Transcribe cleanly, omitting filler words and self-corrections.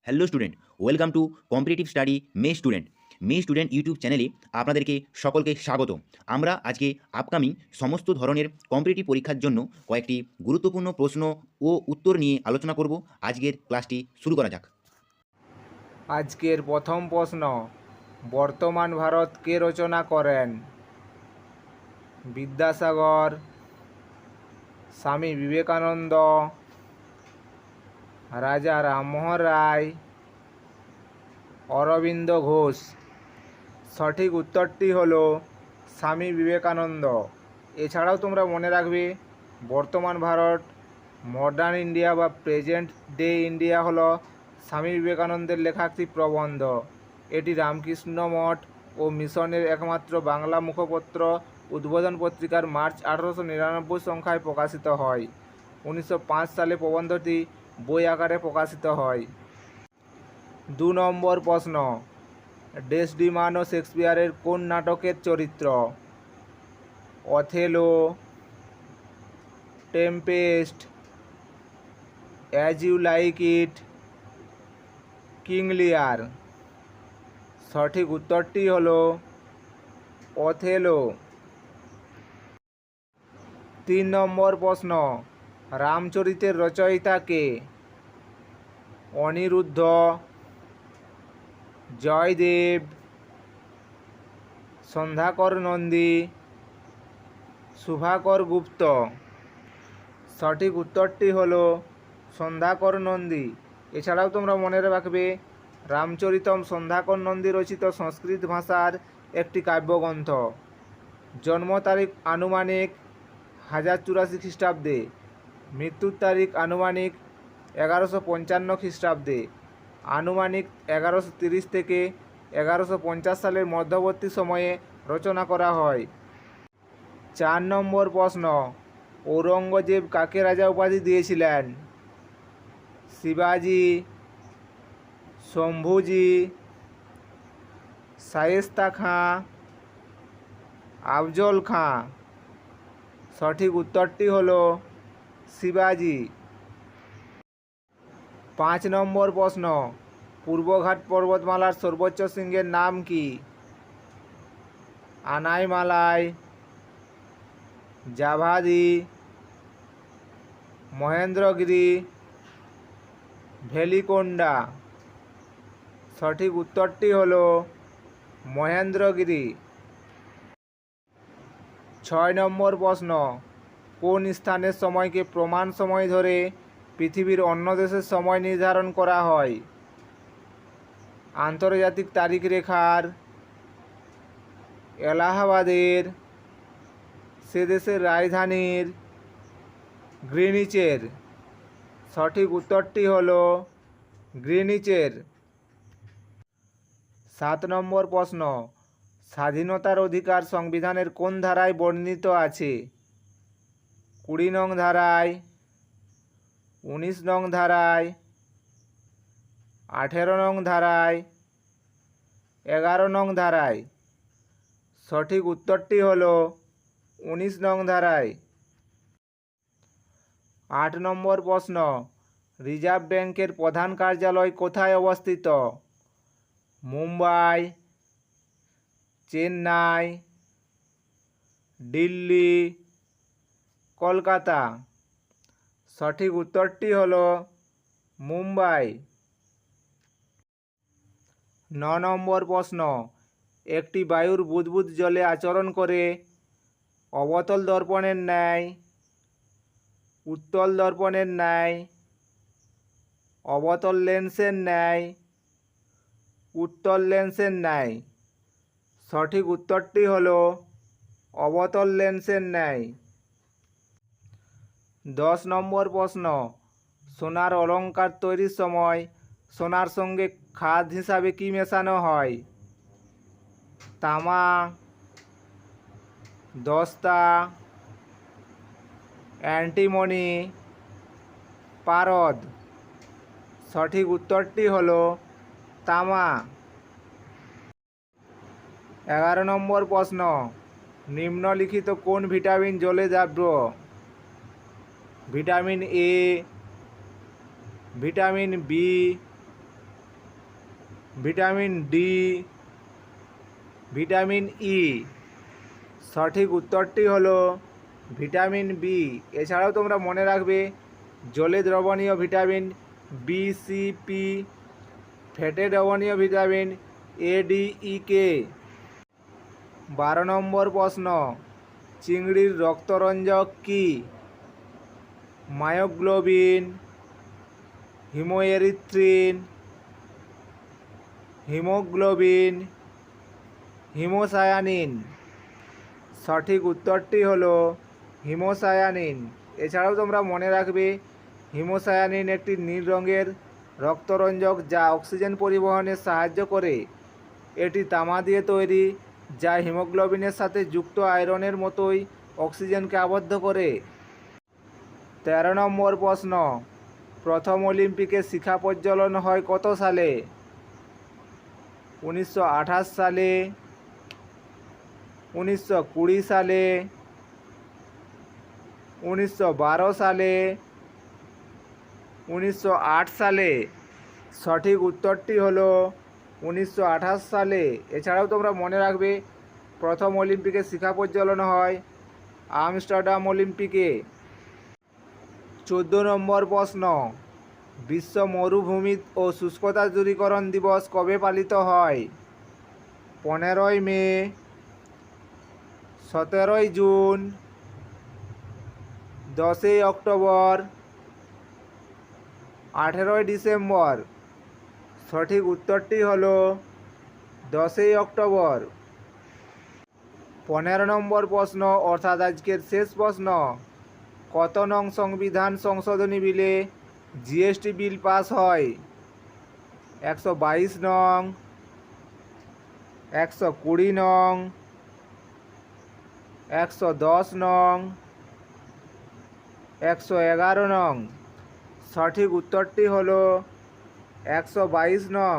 Hello student, welcome to competitive study May student YouTube চ্যানেলে আপনাদেরকে সকলকে স্বাগত। আমরা আজকে আপকামিং সমস্ত ধরনের কম্পিটিটিভ পরীক্ষার জন্য কয়েকটি গুরুত্বপূর্ণ প্রশ্ন ও উত্তর নিয়ে আলোচনা করব। আজকের ক্লাসটি শুরু করা যাক। আজকের প্রথম প্রশ্ন, বর্তমান ভারত কে রচনা করেন? বিদ্যাসাগর, স্বামী বিবেকানন্দ, রাজা রামমোহন রায়, অরবিন্দ ঘোষ। সঠিক উত্তরটি হলো স্বামী বিবেকানন্দ। এছাড়াও তোমরা মনে রাখবে, বর্তমান ভারত, মডার্ন ইন্ডিয়া বা প্রেজেন্ট ডে ইন্ডিয়া হলো স্বামী বিবেকানন্দের লেখা একটি প্রবন্ধ। এটি রামকৃষ্ণ মঠ ও মিশনের একমাত্র বাংলা মুখপত্র উদ্বোধন পত্রিকার মার্চ 1899 সংখ্যায় প্রকাশিত হয়। 1905 সালে প্রবন্ধটি বই আকারে প্রকাশিত হয়। 2 নম্বর প্রশ্ন, ডেসডিমানো শেক্সপিয়ারের কোন নাটকের চরিত্র? Othello, Tempest, as you like it, King Lear. সঠিক উত্তরটি হলো অথেলো। 3 নম্বর প্রশ্ন, রামচরিতের রচয়িতা কে? অনিরুদ্ধ, জয়দেব, সন্ধ্যাকর নন্দী, শুভাকর গুপ্ত। সঠিক উত্তরটি হলো সন্ধ্যাকর নন্দী। এছাড়াও তোমরা মনে রাখবে, রামচরিতম সন্ধ্যাকর নন্দী রচিত সংস্কৃত ভাষার একটি কাব্যগ্রন্থ। জন্ম তারিখ আনুমানিক 1084 খ্রিস্টাব্দে, মৃত্যুর তারিখ আনুমানিক 1155 খ্রিস্টাব্দে, আনুমানিক 1130 থেকে 1150 সালের মধ্যবর্তী সময়ে রচনা করা হয়। 4 নম্বর প্রশ্ন, ঔরঙ্গজেব কাকে রাজা উপাধি দিয়েছিলেন? শিবাজি, শম্ভুজি, শায়েস্তা খাঁ, আফজল খাঁ। সঠিক উত্তরটি হলো শিবাজি। 5 নম্বর প্রশ্ন, পূর্বঘাট পর্বতমালার সর্বোচ্চ শৃঙ্গের নাম কি? আনাইমালাই, জাভাদি, মহেন্দ্রগিরি, ভেলিকোন্ডা। সঠিক উত্তরটি হলো মহেন্দ্রগিরি। 6 নম্বর প্রশ্ন, কোন স্থানের সময়কে প্রমাণ সময় ধরে পৃথিবীর অন্য দেশের সময় নির্ধারণ করা হয়? আন্তর্জাতিক তারিখ রেখার, এলাহাবাদের, সে দেশের রাজধানীর, গ্রিনিচের। সঠিক উত্তরটি হলো গ্রিনিচের। 7 নম্বর প্রশ্ন, স্বাধীনতার অধিকার সংবিধানের কোন ধারায় বর্ণিত আছে? 20 নং ধারায়, 19 নং ধারায়, 18 নং ধারায়, 11 নং ধারায়। সঠিক উত্তরটি হলো 19 নং ধারায়। 8 নম্বর প্রশ্ন, রিজার্ভ ব্যাংকের প্রধান কার্যালয় কোথায় অবস্থিত? মুম্বাই, চেন্নাই, দিল্লি, কলকাতা। সঠিক উত্তরটি হলো মুম্বাই। 9 নম্বর প্রশ্ন, একটি বায়ুর বুদবুদ জলে আচরণ করে অবতল দর্পণের ন্যায়, উত্তল দর্পণের ন্যায়, অবতল লেন্সের ন্যায়, উত্তল লেন্সের ন্যায়। সঠিক উত্তরটি হলো অবতল লেন্সের ন্যায়। 10 নম্বর প্রশ্ন, সোনার অলঙ্কার তৈরির সময় সোনার সঙ্গে খাদ হিসাবে কি মেশানো হয়? তামা, দস্তা, অ্যান্টিমনি, পারদ। সঠিক উত্তরটি হলো তামা। 11 নম্বর প্রশ্ন, নিম্নলিখিত কোন ভিটামিন জলে দ্রাব্য? Vitamin A, vitamin B, vitamin D, vitamin E. সঠিক উত্তরটি হলো ভিটামিন বি। এছাড়াও তোমরা মনে রাখবে জলে দ্রবণীয় ভিটামিন বি, সি, পি, ফ্যাটে দ্রবণীয় ভিটামিন এ, ডি, ই, কে। 12 নম্বর প্রশ্ন, চিংড়ির রক্তরঞ্জক কি? Myoglobin, haemerythrin, haemoglobin, haemocyanin. সঠিক উত্তরটি হলো হিমোসায়ানিন। এছাড়াও তোমরা মনে রাখবে হিমোসায়ানিন একটি নীল রঙের রক্তরঞ্জক যা অক্সিজেন পরিবহনে সাহায্য করে। এটি তামা দিয়ে তৈরি, যা হিমোগ্লোবিনের সাথে যুক্ত আয়রনের মতোই অক্সিজেনকে আবদ্ধ করে। 13 নম্বর প্রশ্ন, প্রথম অলিম্পিকে শিখা প্রজ্বলন হয় কত সালে? 1928 সালে, 1920 সালে, 1912 সালে, 1908 সালে। সঠিক উত্তরটি হলো 1928 সালে। এছাড়াও তোমরা মনে রাখবে প্রথম অলিম্পিকে শিখা প্রজ্বলন হয় আমস্টারডাম অলিম্পিকে। 14 নম্বর প্রশ্ন, বিশ্ব মরুভূমি ও শুষ্কতা দূরীকরণ দিবস কবে পালিত হয়? 15 মে, 17 জুন, 10 অক্টোবর, 18 ডিসেম্বর। সঠিক উত্তরটি হলো 10 অক্টোবর। 15 নম্বর প্রশ্ন অর্থাৎ আজকের শেষ প্রশ্ন, কত নং সংবিধান সংশোধনী বিলে জিএসটি বিল পাস হয়? 122 নং, 120 নং, 110 নং, 111 নং। সঠিক উত্তরটি হলো 122 নং।